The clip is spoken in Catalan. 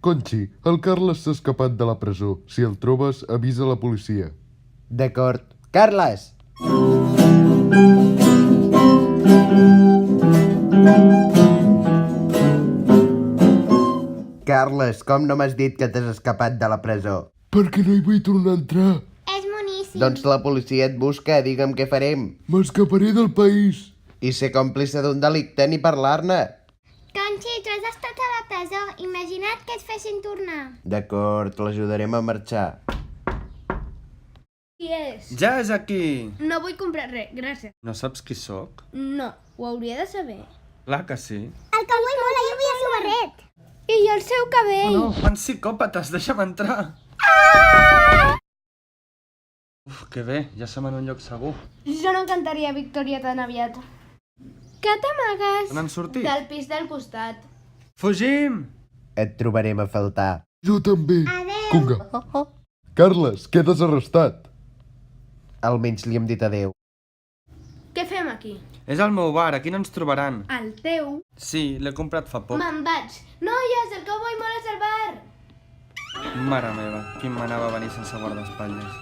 Conchi, el Carles s'ha escapat de la presó. Si el trobes, avisa la policia. D'acord. Carles! Carles, com no m'has dit que t'has escapat de la presó? Perquè no hi vull tornar a entrar. És moníssim. Doncs la policia et busca, digue'm què farem. M'escaparé del país. I ser còmplice d'un delicte ni parlar-ne. Conchi, tu has estat a la presó. Imagina't que et fessin tornar. D'acord, l'ajudarem a marxar. Qui és? Ja és aquí! No vull comprar res, gràcies. No saps qui sóc? No, ho hauria de saber. Clar que sí. El que vull mola, jo vull el seu barret. I el seu cabell? No, quants psicòpates, deixa'm entrar! Uf, que bé, ja som en un lloc segur. Jo no cantaria Victòria tan aviat. Que t'amagues? On han sortit? Del pis del costat. Fugim! Et trobarem a faltar. Jo també. Adéu. Conga. Carles, quedes arrestat. Almenys li hem dit adeu. Què fem aquí? És el meu bar, aquí no ens trobaran. El teu? Sí, l'he comprat fa poc. Me'n vaig. Noies, el cowboy mola és al bar. Mare meva, qui em manava a venir sense guardaespatlles.